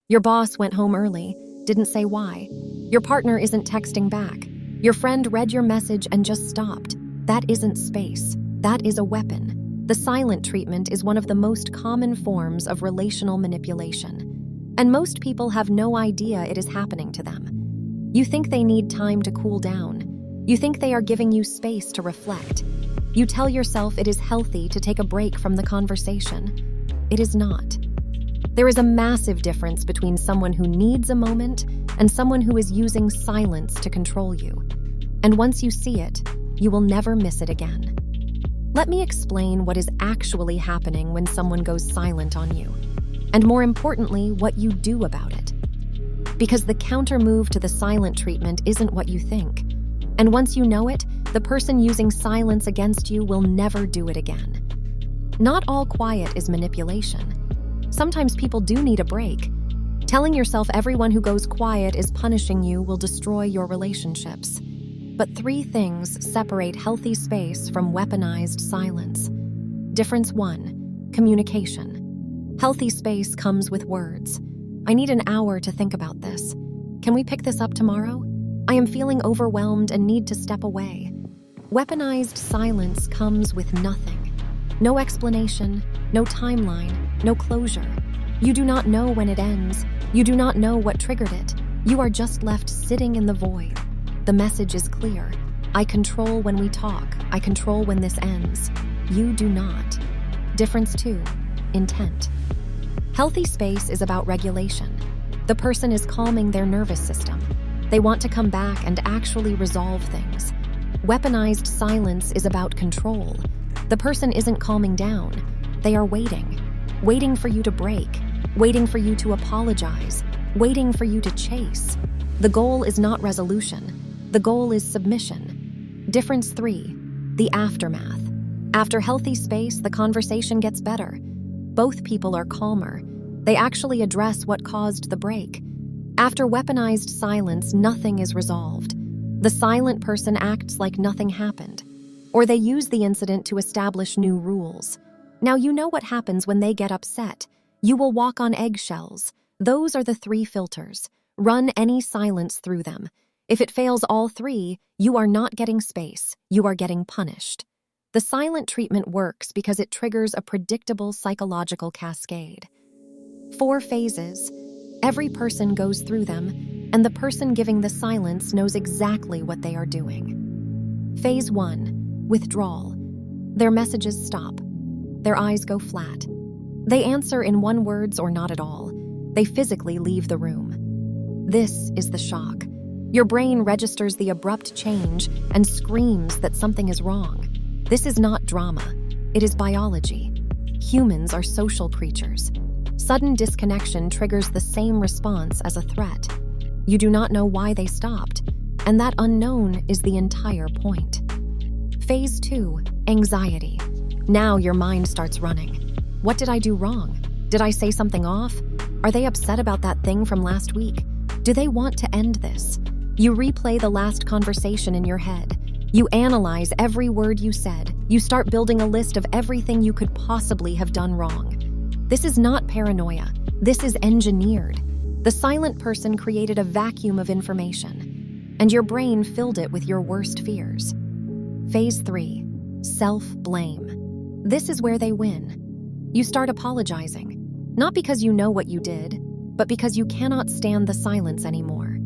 Your boss went home early, didn't say why. Your partner isn't texting back. Your friend read your message and just stopped. That isn't space. That is a weapon. The silent treatment is one of the most common forms of relational manipulation. And most people have no idea it is happening to them. You think they need time to cool down. You think they are giving you space to reflect. You tell yourself it is healthy to take a break from the conversation. It is not. There is a massive difference between someone who needs a moment and someone who is using silence to control you. And once you see it, you will never miss it again. Let me explain what is actually happening when someone goes silent on you, and more importantly, what you do about it. Because the counter-move to the silent treatment isn't what you think. And once you know it, the person using silence against you will never do it again. Not all quiet is manipulation. Sometimes people do need a break. Telling yourself everyone who goes quiet is punishing you will destroy your relationships. But 3 things separate healthy space from weaponized silence. Difference 1, communication. Healthy space comes with words. I need an hour to think about this. Can we pick this up tomorrow? I am feeling overwhelmed and need to step away. Weaponized silence comes with nothing. No explanation, no timeline, no closure. You do not know when it ends. You do not know what triggered it. You are just left sitting in the void. The message is clear. I control when we talk. I control when this ends. You do not. Difference 2, intent. Healthy space is about regulation. The person is calming their nervous system. They want to come back and actually resolve things. Weaponized silence is about control. The person isn't calming down. They are waiting for you to break, waiting for you to apologize, waiting for you to chase. The goal is not resolution. The goal is submission. Difference 3, the aftermath. After healthy space, the conversation gets better. Both people are calmer. They actually address what caused the break. After weaponized silence, nothing is resolved. The silent person acts like nothing happened. Or they use the incident to establish new rules. Now you know what happens when they get upset. You will walk on eggshells. Those are the 3 filters. Run any silence through them. If it fails all 3, you are not getting space. You are getting punished. The silent treatment works because it triggers a predictable psychological cascade. 4 phases. Every person goes through them, and the person giving the silence knows exactly what they are doing. Phase 1. Withdrawal. Their messages stop. Their eyes go flat. They answer in 1 word or not at all. They physically leave the room. This is the shock. Your brain registers the abrupt change and screams that something is wrong. This is not drama. It is biology. Humans are social creatures. Sudden disconnection triggers the same response as a threat. You do not know why they stopped, and that unknown is the entire point. Phase 2, anxiety. Now your mind starts running. What did I do wrong? Did I say something off? Are they upset about that thing from last week? Do they want to end this? You replay the last conversation in your head. You analyze every word you said. You start building a list of everything you could possibly have done wrong. This is not paranoia. This is engineered. The silent person created a vacuum of information, and your brain filled it with your worst fears. Phase 3, self-blame. This is where they win. You start apologizing, not because you know what you did, but because you cannot stand the silence anymore.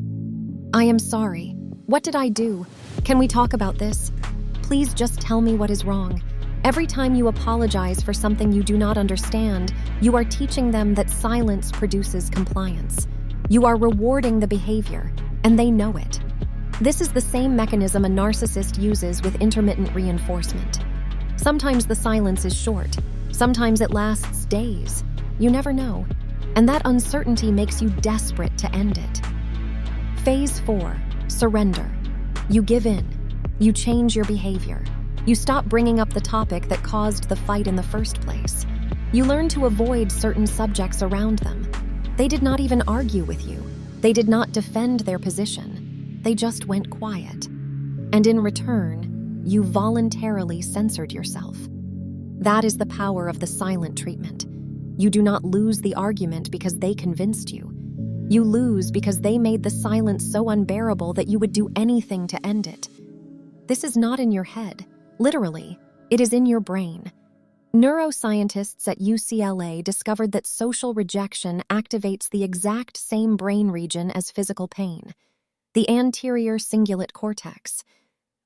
I am sorry. What did I do? Can we talk about this? Please just tell me what is wrong. Every time you apologize for something you do not understand, you are teaching them that silence produces compliance. You are rewarding the behavior, and they know it. This is the same mechanism a narcissist uses with intermittent reinforcement. Sometimes the silence is short. Sometimes it lasts days. You never know. And that uncertainty makes you desperate to end it. Phase 4, surrender. You give in. You change your behavior. You stop bringing up the topic that caused the fight in the first place. You learn to avoid certain subjects around them. They did not even argue with you. They did not defend their position. They just went quiet. And in return, you voluntarily censored yourself. That is the power of the silent treatment. You do not lose the argument because they convinced you. You lose because they made the silence so unbearable that you would do anything to end it. This is not in your head. Literally, it is in your brain. Neuroscientists at UCLA discovered that social rejection activates the exact same brain region as physical pain, the anterior cingulate cortex.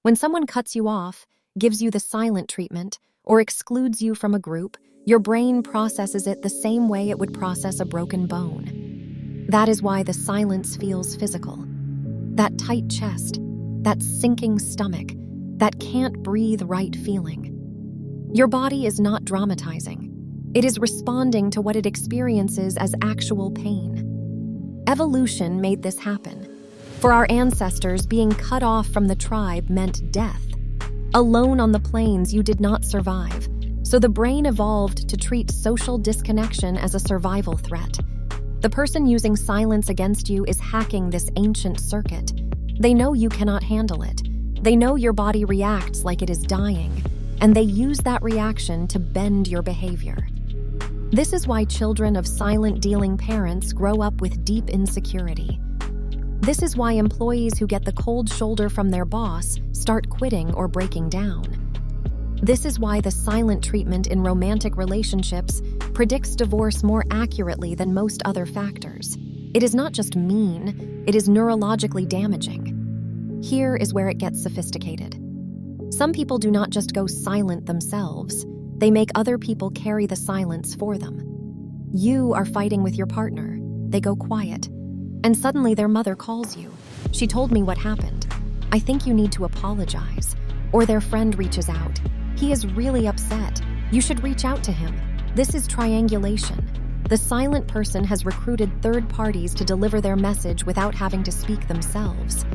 When someone cuts you off, gives you the silent treatment, or excludes you from a group, your brain processes it the same way it would process a broken bone. That is why the silence feels physical. That tight chest, that sinking stomach, that can't breathe right feeling. Your body is not dramatizing. It is responding to what it experiences as actual pain. Evolution made this happen. For our ancestors, being cut off from the tribe meant death. Alone on the plains, you did not survive. So the brain evolved to treat social disconnection as a survival threat. The person using silence against you is hacking this ancient circuit. They know you cannot handle it. They know your body reacts like it is dying, and they use that reaction to bend your behavior. This is why children of silent-dealing parents grow up with deep insecurity. This is why employees who get the cold shoulder from their boss start quitting or breaking down. This is why the silent treatment in romantic relationships predicts divorce more accurately than most other factors. It is not just mean, it is neurologically damaging. Here is where it gets sophisticated. Some people do not just go silent themselves, they make other people carry the silence for them. You are fighting with your partner, they go quiet, and suddenly their mother calls you. She told me what happened. I think you need to apologize. Or their friend reaches out. He is really upset. You should reach out to him. This is triangulation. The silent person has recruited third parties to deliver their message without having to speak themselves.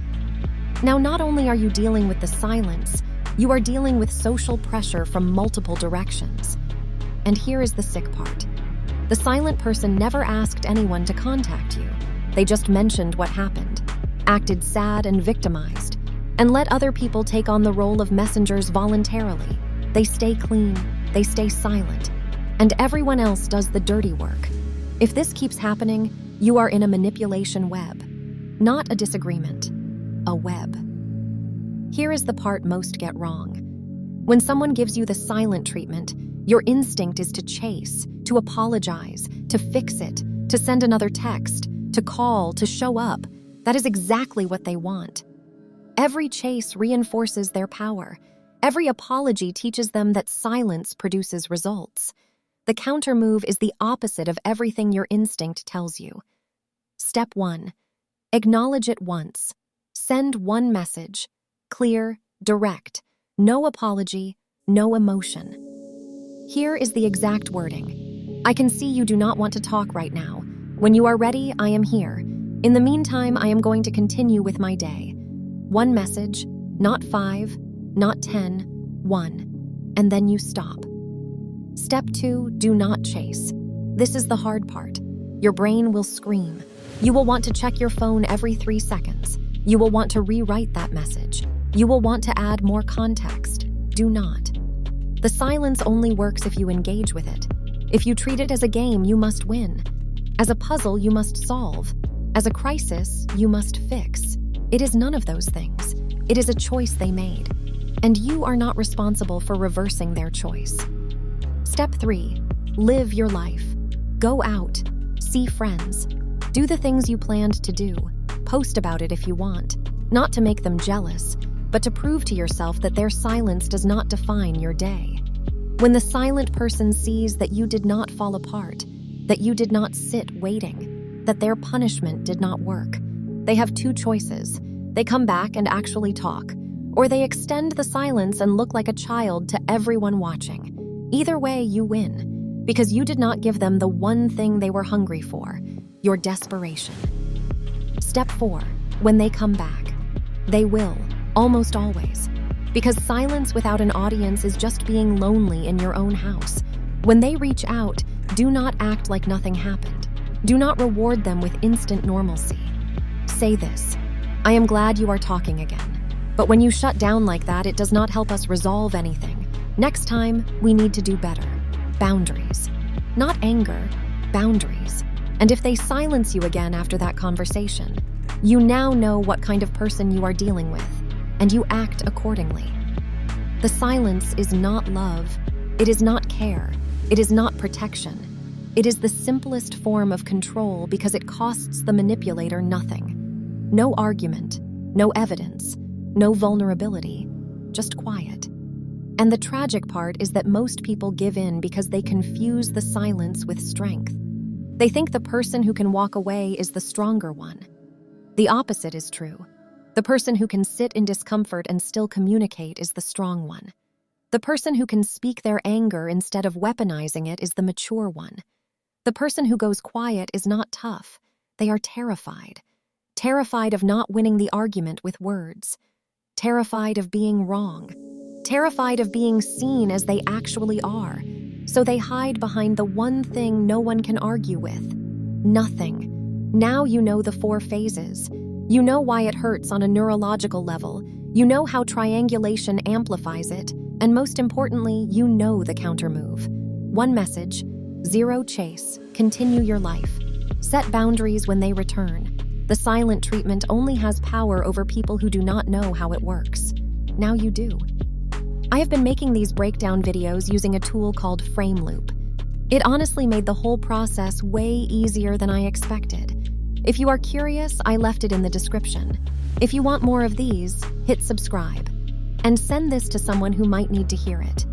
Now, not only are you dealing with the silence, you are dealing with social pressure from multiple directions. And here is the sick part. The silent person never asked anyone to contact you. They just mentioned what happened, acted sad and victimized, and let other people take on the role of messengers voluntarily. They stay clean, they stay silent, and everyone else does the dirty work. If this keeps happening, you are in a manipulation web, not a disagreement, a web. Here is the part most get wrong. When someone gives you the silent treatment, your instinct is to chase, to apologize, to fix it, to send another text, to call, to show up. That is exactly what they want. Every chase reinforces their power. Every apology teaches them that silence produces results. The counter-move is the opposite of everything your instinct tells you. Step 1. Acknowledge it once. Send one message. Clear, direct. No apology, no emotion. Here is the exact wording. I can see you do not want to talk right now. When you are ready, I am here. In the meantime, I am going to continue with my day. One message, not 5, not 10, 1. And then you stop. Step 2, do not chase. This is the hard part. Your brain will scream. You will want to check your phone every 3 seconds. You will want to rewrite that message. You will want to add more context. Do not. The silence only works if you engage with it. If you treat it as a game, you must win. As a puzzle, you must solve. As a crisis, you must fix. It is none of those things. It is a choice they made. And you are not responsible for reversing their choice. Step 3. Live your life. Go out. See friends. Do the things you planned to do. Post about it if you want. Not to make them jealous, but to prove to yourself that their silence does not define your day. When the silent person sees that you did not fall apart, that you did not sit waiting, that their punishment did not work, they have 2 choices. They come back and actually talk, or they extend the silence and look like a child to everyone watching. Either way, you win, because you did not give them the one thing they were hungry for, your desperation. Step 4. When they come back. They will, almost always, because silence without an audience is just being lonely in your own house. When they reach out, do not act like nothing happened. Do not reward them with instant normalcy. Say this: I am glad you are talking again. But when you shut down like that, it does not help us resolve anything. Next time, we need to do better. Boundaries. Not anger, boundaries. And if they silence you again after that conversation, you now know what kind of person you are dealing with, and you act accordingly. The silence is not love. It is not care. It is not protection. It is the simplest form of control because it costs the manipulator nothing. No argument, no evidence, no vulnerability, just quiet. And the tragic part is that most people give in because they confuse the silence with strength. They think the person who can walk away is the stronger one. The opposite is true. The person who can sit in discomfort and still communicate is the strong one. The person who can speak their anger instead of weaponizing it is the mature one. The person who goes quiet is not tough. They are terrified. Terrified of not winning the argument with words. Terrified of being wrong. Terrified of being seen as they actually are. So they hide behind the one thing no one can argue with. Nothing. Now you know the 4 phases. You know why it hurts on a neurological level. You know how triangulation amplifies it. And most importantly, you know the countermove. 1 message, 0 chase, continue your life. Set boundaries when they return. The silent treatment only has power over people who do not know how it works. Now you do. I have been making these breakdown videos using a tool called Frameloop. It honestly made the whole process way easier than I expected. If you are curious, I left it in the description. If you want more of these, hit subscribe. And send this to someone who might need to hear it.